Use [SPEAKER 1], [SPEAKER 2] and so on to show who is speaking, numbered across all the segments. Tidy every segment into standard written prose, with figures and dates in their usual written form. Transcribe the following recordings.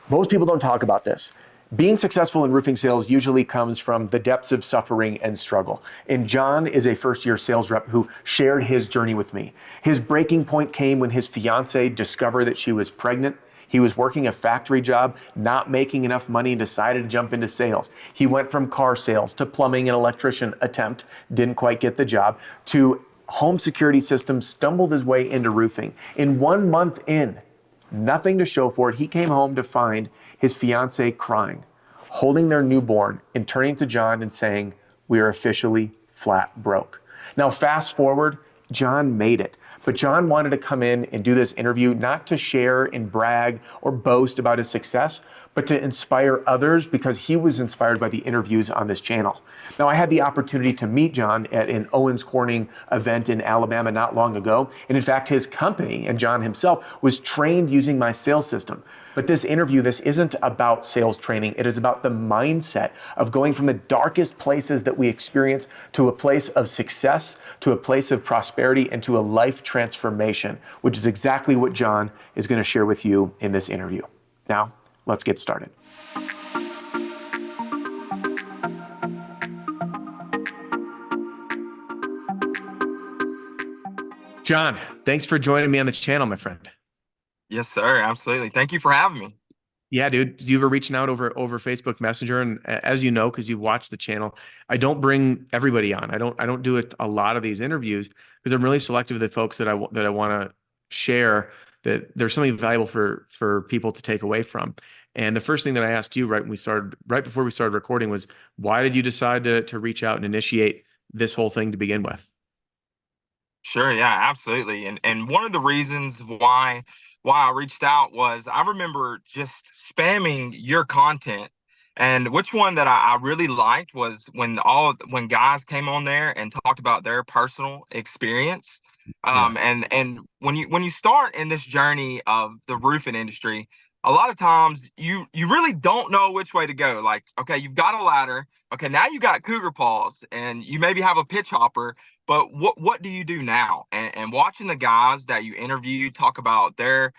[SPEAKER 1] Most people don't talk about this. Being successful in roofing sales usually comes from the depths of suffering and struggle. And John is a first year sales rep who shared his journey with me. His breaking point came when his fiance discovered that she was pregnant. He was working a factory job, not making enough money, and decided to jump into sales. He went from car sales to plumbing and electrician attempt, didn't quite get the job, to home security systems, stumbled his way into roofing. In 1 month in, nothing to show for it, he came home to find his fiance crying, holding their newborn, and turning to John and saying, "We are officially flat broke." Now, fast forward, John made it. But John wanted to come in and do this interview not to share and brag or boast about his success, but to inspire others because he was inspired by the interviews on this channel. Now, I had the opportunity to meet John at an Owens Corning event in Alabama not long ago. And in fact, his company and John himself was trained using my sales system. But this interview, this isn't about sales training. It is about the mindset of going from the darkest places that we experience to a place of success, to a place of prosperity, and to a life transformation, which is exactly what John is going to share with you in this interview. Now, let's get started. John, thanks for joining me on the channel, my friend.
[SPEAKER 2] Yes, sir. Absolutely. Thank you for having me.
[SPEAKER 1] Yeah, dude, you were reaching out over Facebook Messenger, and as you know, because you've watched the channel, I don't bring everybody on. I don't do a lot of these interviews because I'm really selective of the folks that I want to share that there's something valuable for people to take away from. And the first thing that I asked you right before we started recording was, why did you decide to reach out and initiate this whole thing to begin with?
[SPEAKER 2] Sure. Yeah, absolutely. And one of the reasons why I reached out was I remember just spamming your content. And which one that I really liked was when guys came on there and talked about their personal experience.
[SPEAKER 1] Yeah.
[SPEAKER 2] And when you start in this journey of the roofing industry, a lot of times you really don't know which way to go. Like, okay, you've got a ladder. Okay, now you got cougar paws, and you maybe have a pitch hopper. But what do you do now? And watching the guys that you interview talk about their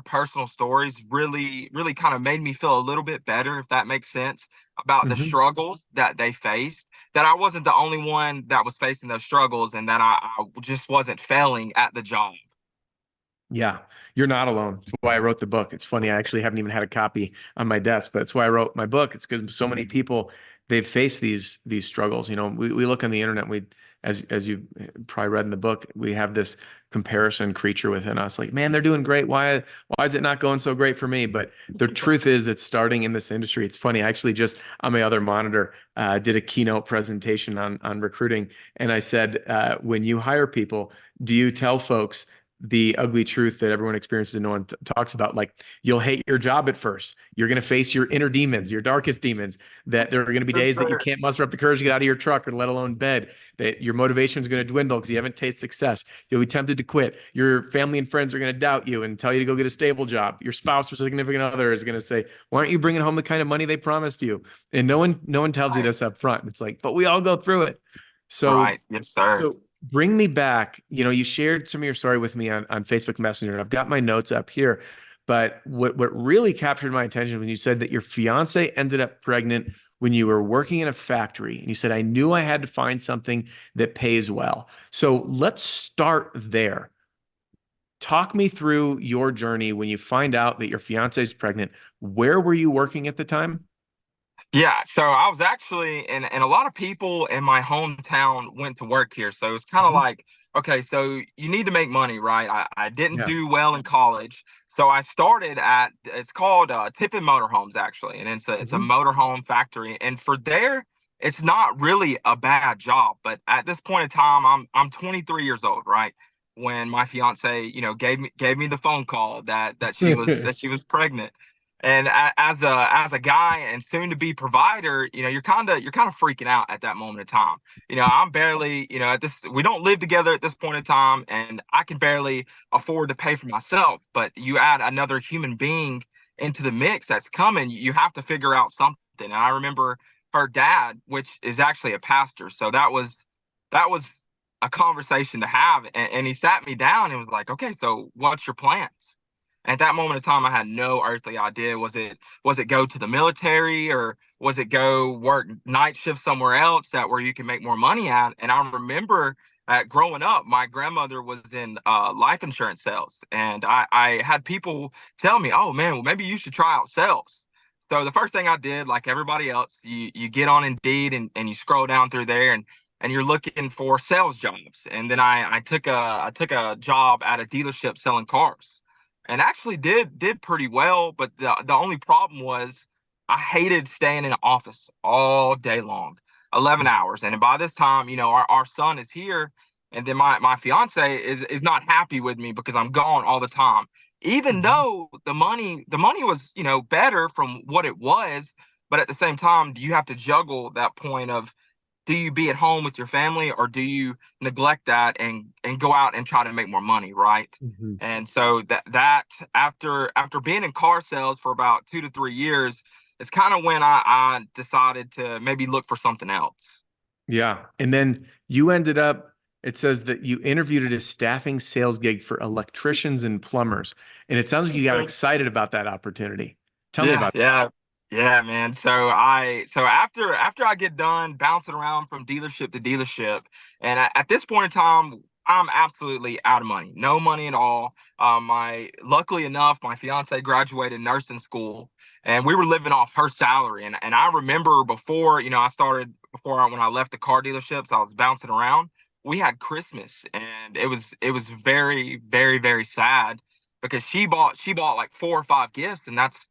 [SPEAKER 2] personal stories really kind of made me feel a little bit better, if that makes sense, about the
[SPEAKER 1] hmm
[SPEAKER 2] struggles that they faced. That I wasn't the only one that was facing those struggles, and that I just wasn't failing at the job.
[SPEAKER 1] Yeah, you're not alone. That's why I wrote the book. It's funny, I actually haven't even had a copy on my desk, but it's why I wrote my book. It's because so many people, they've faced these struggles. You know, we look on the internet, we as you probably read in the book, we have this comparison creature within us. Like, man, they're doing great. Why is it not going so great for me? But the truth is that starting in this industry, it's funny. I actually just on my other monitor did a keynote presentation on recruiting, and I said, when you hire people, do you tell folks the ugly truth that everyone experiences and no one talks about? Like, you'll hate your job at first. You're going to face your inner demons, your darkest demons, that there are going to be
[SPEAKER 2] Yes,
[SPEAKER 1] days that you
[SPEAKER 2] sir.
[SPEAKER 1] can't muster up the courage to get out of your truck or let alone bed, that your motivation is going to dwindle because you haven't tasted success. You'll be tempted to quit. Your family and friends are going to doubt you and tell you to go get a stable job. Your spouse or significant other is going to say, why aren't you bringing home the kind of money they promised you? And no one tells you
[SPEAKER 2] Right.
[SPEAKER 1] this up front. It's like, but we all go through it. So
[SPEAKER 2] Right. Yes, sir.
[SPEAKER 1] so bring me back. You know, you shared some of your story with me on Facebook Messenger, and I've got my notes up here. But what really captured my attention when you said that your fiance ended up pregnant when you were working in a factory, and you said, I knew I had to find something that pays well. So let's start there. Talk me through your journey when you find out that your fiance is pregnant. Where were you working at the time?
[SPEAKER 2] Yeah, so I was actually, and a lot of people in my hometown went to work here. So it's kind of
[SPEAKER 1] Mhm.
[SPEAKER 2] like, okay, so you need to make money, right? I didn't
[SPEAKER 1] Yeah.
[SPEAKER 2] do well in college. So I started it's called Tiffin Motorhomes, actually. And it's a
[SPEAKER 1] Mhm.
[SPEAKER 2] motorhome factory. And for there, it's not really a bad job. But at this point in time, I'm 23 years old, right? When my fiance, gave me the phone call that she was pregnant. And as a guy and soon to be provider, you're kind of freaking out at that moment in time. I'm barely, at this we don't live together at this point in time, and I can barely afford to pay for myself. But you add another human being into the mix that's coming, you have to figure out something. And I remember her dad, which is actually a pastor, so that was a conversation to have. And he sat me down and was like, "Okay, so what's your plans?" At that moment in time, I had no earthly idea. Was it go to the military, or was it go work night shift somewhere else that where you can make more money at? And I remember growing up, my grandmother was in life insurance sales, and I had people tell me, "Oh man, well maybe you should try out sales." So the first thing I did, like everybody else, you get on Indeed and you scroll down through there and you're looking for sales jobs. And then I took a job at a dealership selling cars, and actually did pretty well. But the only problem was I hated staying in an office all day long, 11 hours. And by this time, our son is here, and then my fiance is not happy with me because I'm gone all the time. Even
[SPEAKER 1] Mhm.
[SPEAKER 2] though the money was, better from what it was, but at the same time, do you have to juggle that point of, do you be at home with your family, or do you neglect that and go out and try to make more money, right?
[SPEAKER 1] Mhm.
[SPEAKER 2] And so that after being in car sales for about 2 to 3 years, it's kind of when I decided to maybe look for something else.
[SPEAKER 1] Yeah. And then you ended up, it says that you interviewed at a staffing sales gig for electricians and plumbers. And it sounds like you got excited about that opportunity. Tell me
[SPEAKER 2] Yeah,
[SPEAKER 1] about that.
[SPEAKER 2] yeah, yeah, man. So after I get done bouncing around from dealership to dealership, and at this point in time, I'm absolutely out of money, no money at all. My luckily enough, my fiance graduated nursing school, and we were living off her salary. And I remember before, when I left the car dealerships, I was bouncing around. We had Christmas, and it was very, very, very sad because she bought like 4 or 5 gifts, and that's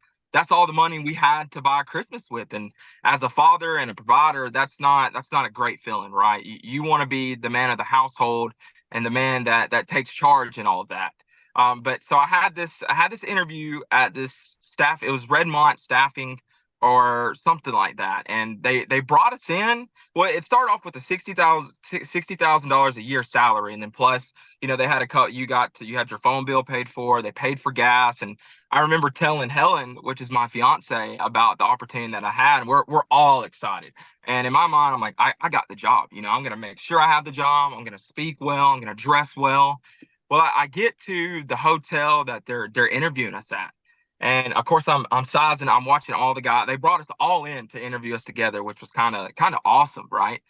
[SPEAKER 2] all the money we had to buy Christmas with. And as a father and a provider, that's not a great feeling, right? You want to be the man of the household and the man that takes charge and all of that. But so I had this interview at this staff. It was Redmont Staffing or something like that, and they brought us in. Well, it started off with a $60,000 a year salary, and then plus, they had a cut. You had your phone bill paid for. They paid for gas, and I remember telling Helen, which is my fiance, about the opportunity that I had. And we're all excited. And in my mind, I'm like, I got the job. I'm gonna make sure I have the job. I'm gonna speak well. I'm gonna dress well. Well, I get to the hotel that they're interviewing us at. And of course, I'm sizing. I'm watching all the guys. They brought us all in to interview us together, which was kind of awesome, right?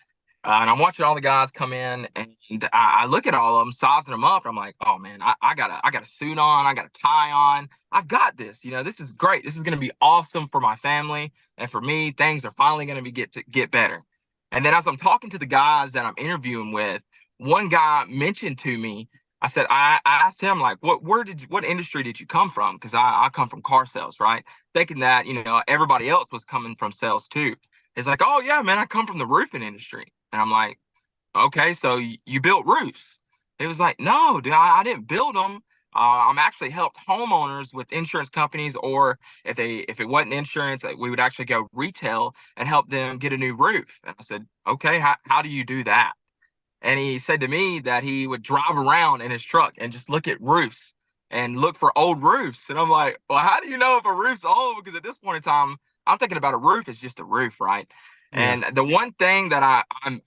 [SPEAKER 2] And I'm watching all the guys come in, and I look at all of them, sizing them up. And I'm like, oh man, I got a suit on, I got a tie on. I've got this. This is great. This is going to be awesome for my family and for me. Things are finally going to get better. And then as I'm talking to the guys that I'm interviewing with, one guy mentioned to me. I asked him, like, what industry did you come from? Because I come from car sales, right? Thinking that everybody else was coming from sales too. It's like, oh yeah, man, I come from the roofing industry. And I'm like, okay, so you built roofs? He was like, no, dude, I didn't build them. I'm actually helped homeowners with insurance companies, or if it wasn't insurance, we would actually go retail and help them get a new roof. And I said, okay, how do you do that? And he said to me that he would drive around in his truck and just look at roofs and look for old roofs. And I'm like, well, how do you know if a roof's old? Because at this point in time, I'm thinking about a roof is just a roof, right?
[SPEAKER 1] Yeah.
[SPEAKER 2] And the one thing that I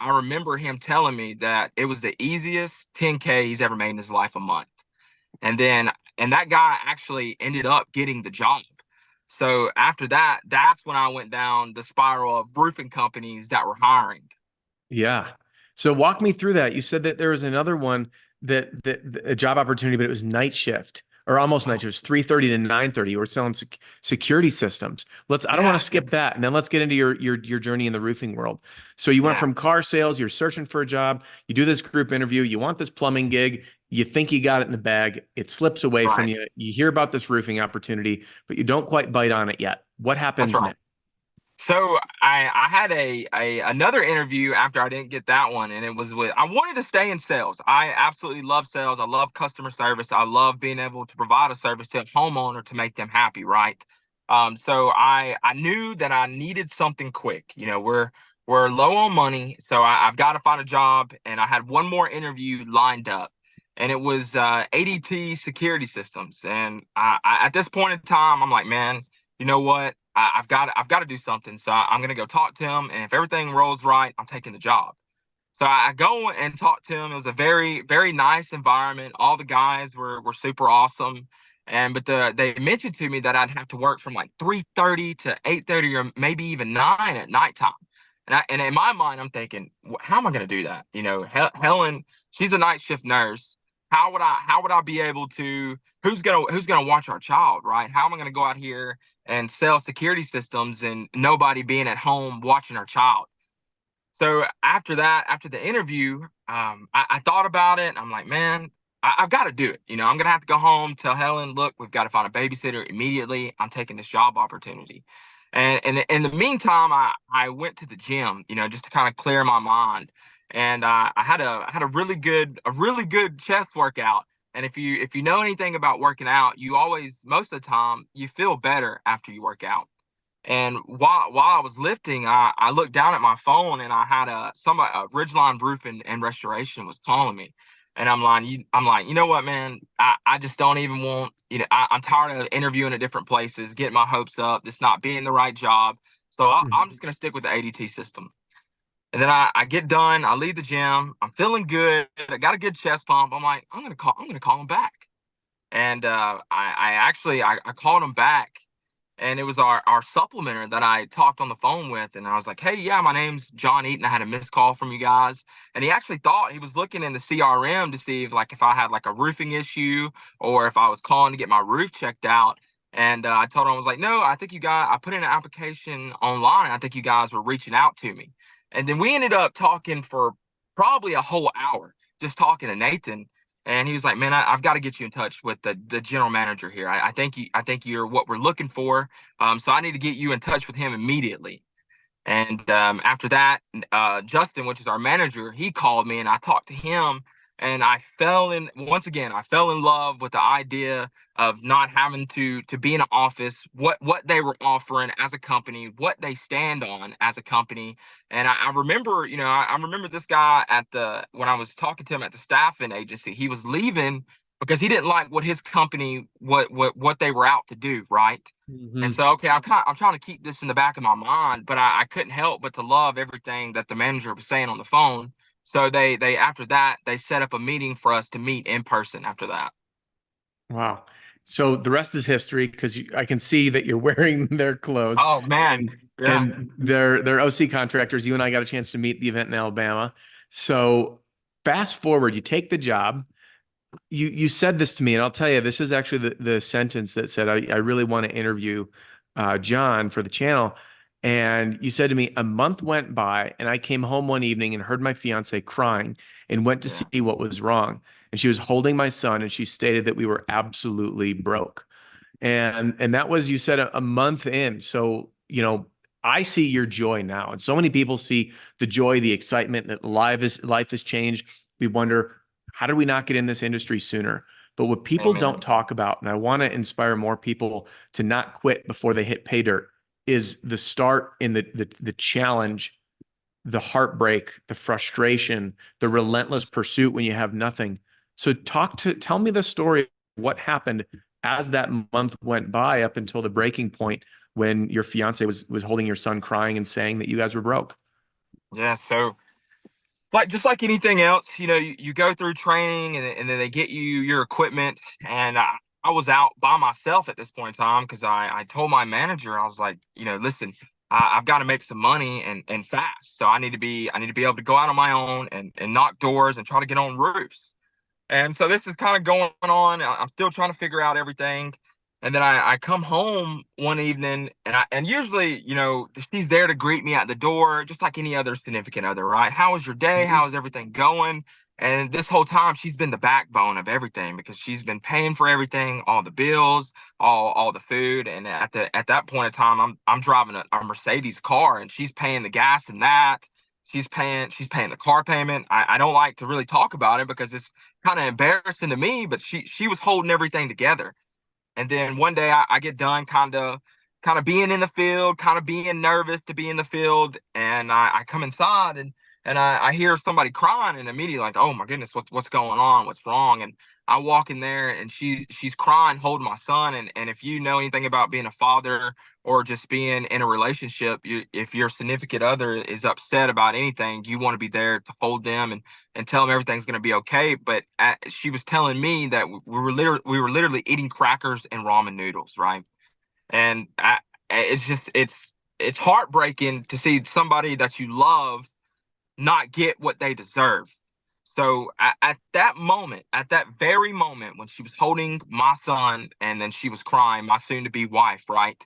[SPEAKER 2] remember him telling me that it was the easiest 10K he's ever made in his life a month. And then and that guy actually ended up getting the job. So after that, that's when I went down the spiral of roofing companies that were hiring.
[SPEAKER 1] Yeah. So walk me through that. You said that there was another one that a job opportunity, but it was night shift or almost night shift. It was 3:30 to 9:30. We're selling security systems. I don't want
[SPEAKER 2] Yeah,
[SPEAKER 1] to skip that. And then let's get into your journey in the roofing world. So you went
[SPEAKER 2] yeah,
[SPEAKER 1] from car sales, you're searching for a job, you do this group interview, you want this plumbing gig, you think you got it in the bag, it slips away from
[SPEAKER 2] right.
[SPEAKER 1] you. You hear about this roofing opportunity, but you don't quite bite on it yet. What
[SPEAKER 2] That's
[SPEAKER 1] happens
[SPEAKER 2] right.
[SPEAKER 1] next?
[SPEAKER 2] So I had a another interview after I didn't get that one, and it was with I wanted to stay in sales. I absolutely love sales. I love customer service. I love being able to provide a service to a homeowner to make them happy, right? So I knew that I needed something quick. We're low on money, so I've got to find a job, and I had one more interview lined up, and it was ADT Security Systems. And at this point in time, I'm like, man, you know what? I've got to do something. So I'm gonna go talk to him, and if everything rolls right, I'm taking the job. So I go and talk to him. It was a very, very nice environment. All the guys were super awesome. But they mentioned to me that I'd have to work from like 3:30 to 8:30 or maybe even 9 at nighttime. And in my mind, I'm thinking, how am I going to do that? Helen, she's a night shift nurse. How would I be able to, who's gonna watch our child, right? How am I going to go out here and sell security systems and nobody being at home watching our child? So after that, after the interview, I thought about it. And I'm like, man, I've got to do it. I'm gonna have to go home, tell Helen, look, we've got to find a babysitter immediately. I'm taking this job opportunity. And in the meantime, I went to the gym, just to kind of clear my mind. And I had a really good chest workout. And if you know anything about working out, you always, most of the time, you feel better after you work out. And while I was lifting, I looked down at my phone and I had Ridgeline Roof and Restoration was calling me. And I'm like, you know what, man? I just don't even want, I'm tired of interviewing at different places, getting my hopes up, this not being the right job. So I'm
[SPEAKER 1] Mhm.
[SPEAKER 2] just gonna stick with the ADT system. And then I get done, I leave the gym, I'm feeling good, I got a good chest pump. I'm like, I'm gonna call him back. And I called him back, and it was our supplementer that I talked on the phone with, and I was like, hey, yeah, my name's John Eaton. I had a missed call from you guys. And he actually thought, he was looking in the CRM to see if I had like a roofing issue or if I was calling to get my roof checked out. And I told him, I was like, no, I put in an application online, and I think you guys were reaching out to me. And then we ended up talking for probably a whole hour, just talking to Nathan. And he was like, "Man, I've got to get you in touch with the general manager here. I think you're what we're looking for. So I need to get you in touch with him immediately." And after that, Justin, which is our manager, he called me and I talked to him. And once again, I fell in love with the idea of not having to be in an office, what they were offering as a company, what they stand on as a company. And I remember, I remember this guy when I was talking to him at the staffing agency, he was leaving because he didn't like what his company, what they were out to do, right? And
[SPEAKER 1] Mhm.
[SPEAKER 2] so, okay, I'm trying to keep this in the back of my mind, but I couldn't help but to love everything that the manager was saying on the phone. So they after that, they set up a meeting for us to meet in person after that.
[SPEAKER 1] Wow. So the rest is history because I can see that you're wearing their clothes,
[SPEAKER 2] Oh man.
[SPEAKER 1] and
[SPEAKER 2] Yeah.
[SPEAKER 1] and they're OC contractors. You and I got a chance to meet the event in Alabama. So fast forward, you take the job. You said this to me, and I'll tell you, this is actually the sentence that said, I really want to interview John for the channel. And you said to me, a month went by, and I came home one evening and heard my fiance crying and went to
[SPEAKER 2] Yeah.
[SPEAKER 1] see what was wrong. And she was holding my son, and she stated that we were absolutely broke. And that was, you said, a month in. So, I see your joy now. And so many people see the joy, the excitement that life has changed. We wonder, how did we not get in this industry sooner? But what people don't
[SPEAKER 2] Amen.
[SPEAKER 1] talk about, and I want to inspire more people to not quit before they hit pay dirt, is the start in the challenge, the heartbreak, the frustration, the relentless pursuit when you have nothing. So tell me the story of what happened as that month went by up until the breaking point when your fiance was holding your son crying and saying that you guys were broke.
[SPEAKER 2] Yeah. So like just like anything else, you go through training and then they get you your equipment. And I was out by myself at this point in time because I told my manager, I was like, listen, I've got to make some money and fast. So I need to be able to go out on my own and knock doors and try to get on roofs. And so this is kind of going on. I'm still trying to figure out everything. And then I come home one evening and usually, she's there to greet me at the door, just like any other significant other, right? How was your day? How is everything going? And this whole time she's been the backbone of everything because she's been paying for everything, all the bills, all the food. And at that point in time, I'm driving a Mercedes car and she's paying the gas and that. She's paying the car payment. I don't like to really talk about it because it's kind of embarrassing to me, but she was holding everything together. And then one day I get done kind of being in the field, kind of being nervous to be in the field, and I come inside and I hear somebody crying and immediately like, oh my goodness, what's going on? What's wrong? I walk in there and she's crying, holding my son. And if you know anything about being a father or just being in a relationship, if your significant other is upset about anything, you want to be there to hold them and tell them everything's going to be okay. But she was telling me that we were literally eating crackers and ramen noodles, right? And it's heartbreaking to see somebody that you love not get what they deserve. So at that moment, at that very moment when she was holding my son and then she was crying, my soon to be wife, right?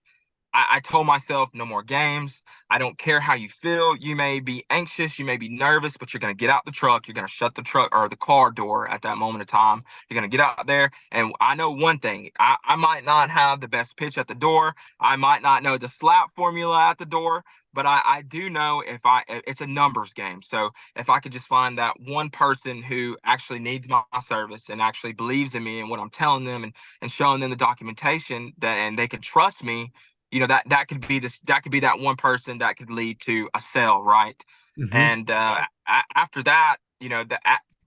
[SPEAKER 2] I told myself no more games. I don't care how you feel. You may be anxious, you may be nervous, but you're going to get out the truck. You're going to shut the truck or the car door at that moment of time. You're going to get out there. And I know one thing, I might not have the best pitch at the door. I might not know the slap formula at the door, but I do know it's a numbers game. So if I could just find that one person who actually needs my service and actually believes in me and what I'm telling them and showing them the documentation that and they could trust me, that could be that one person that could lead to a sale, right?
[SPEAKER 1] Hmm.
[SPEAKER 2] And after that,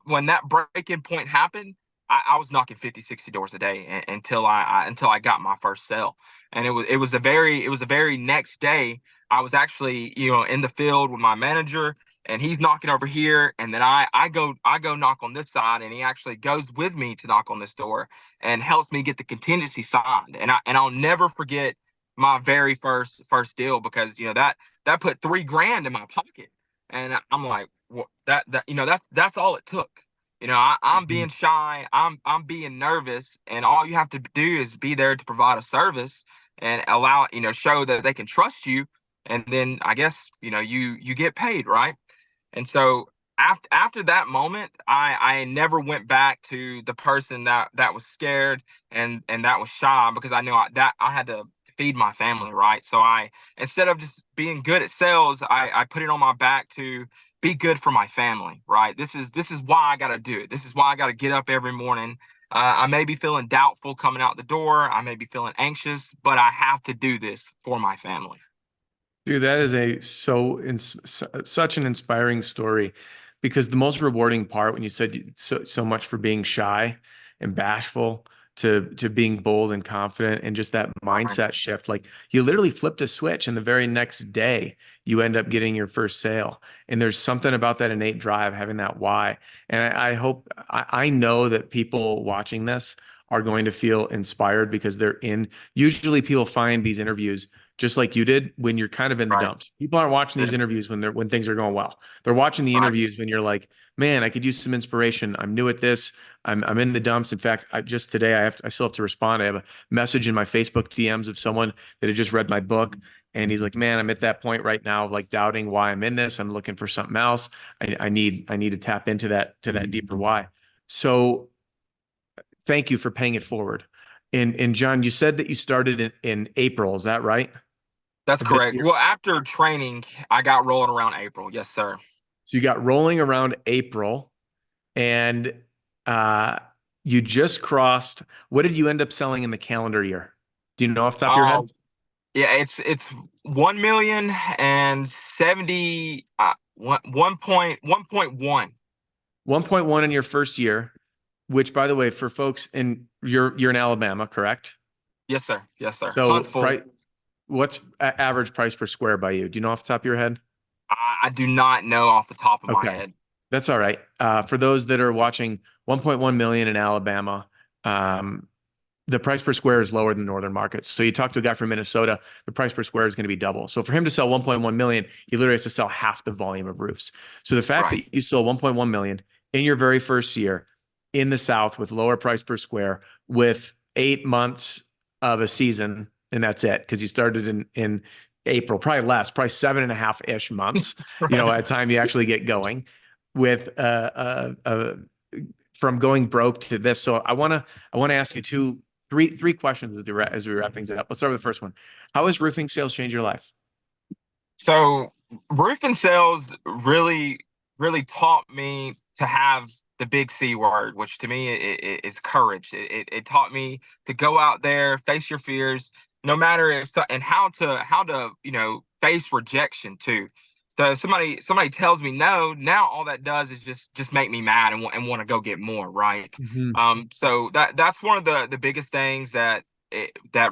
[SPEAKER 2] when that breaking point happened, I was knocking 50, 60 doors a day until I got my first sale. And it was a very next day. I was actually in the field with my manager, and he's knocking over here, and then I go knock on this side, and he actually goes with me to knock on this door and helps me get the contingency signed. And I'll never forget my very first deal, because that put 3 grand in my pocket. And I'm like, what, that's all it took. I'm being shy, I'm being nervous, and all you have to do is be there to provide a service and show that they can trust you. And then I guess you get paid, right? And so after that moment, I never went back to the person that was scared and that was shy, because I knew that I had to feed my family, right? So instead of just being good at sales, I put it on my back to be good for my family, right? This is why I got to do it. This is why I got to get up every morning. I may be feeling doubtful coming out the door. I may be feeling anxious, but I have to do this for my family.
[SPEAKER 1] Dude, that is such an inspiring story, because the most rewarding part when you said so much for being shy and bashful to being bold and confident, and just that
[SPEAKER 2] Right.
[SPEAKER 1] mindset shift, like you literally flipped a switch and the very next day you end up getting your first sale. And there's something about that innate drive, having that why. And I know that people watching this are going to feel inspired, because usually people find these interviews just like you did when you're kind of in the
[SPEAKER 2] Right.
[SPEAKER 1] dumps. People aren't watching
[SPEAKER 2] Yeah.
[SPEAKER 1] these interviews when things are going well. They're watching the
[SPEAKER 2] Right.
[SPEAKER 1] interviews when you're like, man, I could use some inspiration. I'm new at this. I'm in the dumps. In fact, just today I still have to respond. I have a message in my Facebook DMs of someone that had just read my book. And he's like, man, I'm at that point right now of like doubting why I'm in this. I'm looking for something else. I need to tap into that deeper why. So thank you for paying it forward. And John, you said that you started in April. Is that right?
[SPEAKER 2] That's
[SPEAKER 1] Of this
[SPEAKER 2] correct.
[SPEAKER 1] year.
[SPEAKER 2] Well, after training, I got rolling around April. Yes, sir.
[SPEAKER 1] So you got rolling around April, and uh, you just crossed. What did you end up selling in the calendar year? Do you know off the top of your head?
[SPEAKER 2] Um, yeah, it's 1,070 1.1.
[SPEAKER 1] 1.1 in your first year, which, by the way, for folks you're in Alabama, correct?
[SPEAKER 2] Yes, sir. Yes, sir.
[SPEAKER 1] So
[SPEAKER 2] Huntsville.
[SPEAKER 1] what's average price per square by you? Do you know off the top of your head?
[SPEAKER 2] I do not know off the top of my
[SPEAKER 1] Okay.
[SPEAKER 2] head.
[SPEAKER 1] That's all right. For those that are watching, 1.1 million in Alabama. Um, the price per square is lower than northern markets. So you talk to a guy from Minnesota, the price per square is going to be double. So for him to sell 1.1 million, he literally has to sell half the volume of roofs. So the fact
[SPEAKER 2] Right.
[SPEAKER 1] that you sold 1.1 million in your very first year in the South with lower price per square, with 8 months of a season, and that's it, because you started in April, probably less, probably 7.5-ish months,
[SPEAKER 2] Right.
[SPEAKER 1] at the time you actually get going with from going broke to this. So I want to ask you three questions as we wrap things up. Let's start with the first one. How has roofing sales changed your life?
[SPEAKER 2] So roofing sales really taught me to have the big C word, which to me is courage. It taught me to go out there, face your fears, no matter if so, and how to face rejection too. So if somebody tells me no, now all that does is just make me mad and want to go get more, right?
[SPEAKER 1] Hmm.
[SPEAKER 2] So that's one of the biggest things that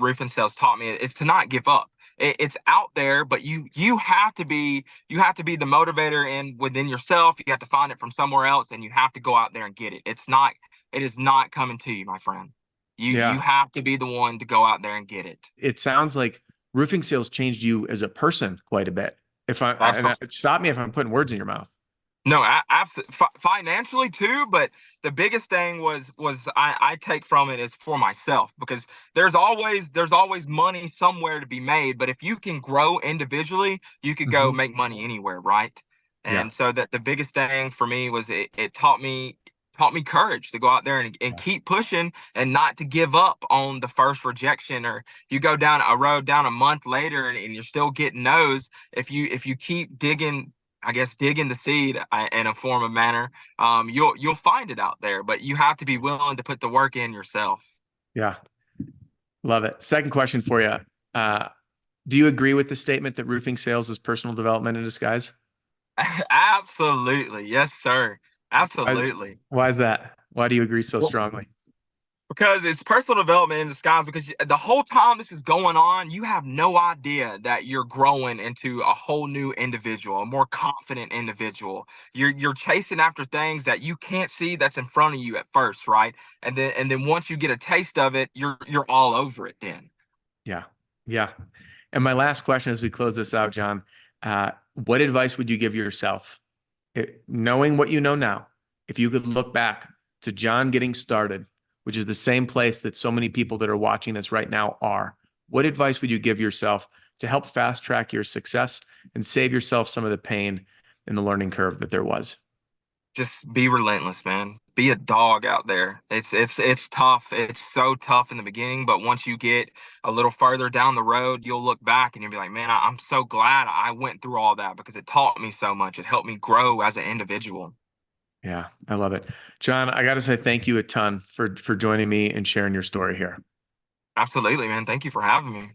[SPEAKER 2] roofing sales taught me is to not give up. It's out there, but you have to be the motivator in within yourself. You have to find it from somewhere else, and you have to go out there and get it. It is not coming to you, my friend. You
[SPEAKER 1] Yeah.
[SPEAKER 2] have to be the one to go out there and get it.
[SPEAKER 1] It sounds like roofing sales changed you as a person quite a bit. If I, and
[SPEAKER 2] Absolutely.
[SPEAKER 1] stop me if I'm putting words in your mouth.
[SPEAKER 2] No, absolutely. Financially too, but the biggest thing was I take from it is for myself because there's always money somewhere to be made, but if you can grow individually, you could go
[SPEAKER 1] Hmm.
[SPEAKER 2] make money anywhere, right?
[SPEAKER 1] Yeah.
[SPEAKER 2] And so that the biggest thing for me was it taught me courage to go out there and
[SPEAKER 1] Yeah.
[SPEAKER 2] keep pushing and not to give up on the first rejection, or you go down a road down a month later and you're still getting no's. If you keep digging, I guess, digging the seed in a form of manner, you'll find it out there, but you have to be willing to put the work in yourself.
[SPEAKER 1] Yeah. Love it. Second question for you. Uh, do you agree with the statement that roofing sales is personal development in disguise?
[SPEAKER 2] Absolutely, yes, sir.
[SPEAKER 1] Why,
[SPEAKER 2] Absolutely.
[SPEAKER 1] why is that? Why do you agree so strongly?
[SPEAKER 2] Because it's personal development in disguise. Because the whole time this is going on, you have no idea that you're growing into a whole new individual, a more confident individual. You're chasing after things that you can't see that's in front of you at first, right? And then once you get a taste of it, you're all over it then.
[SPEAKER 1] Yeah. Yeah. And my last question as we close this out, John, what advice would you give yourself? Knowing what you know now, if you could look back to John getting started, which is the same place that so many people that are watching this right now are, what advice would you give yourself to help fast track your success and save yourself some of the pain and the learning curve that there was?
[SPEAKER 2] Just be relentless, man. Be a dog out there. It's tough. It's so tough in the beginning, but once you get a little further down the road, you'll look back and you'll be like, man, I'm so glad I went through all that because it taught me so much. It helped me grow as an individual.
[SPEAKER 1] Yeah, I love it. John, I got to say thank you a ton for joining me and sharing your story here.
[SPEAKER 2] Absolutely, man. Thank you for having me.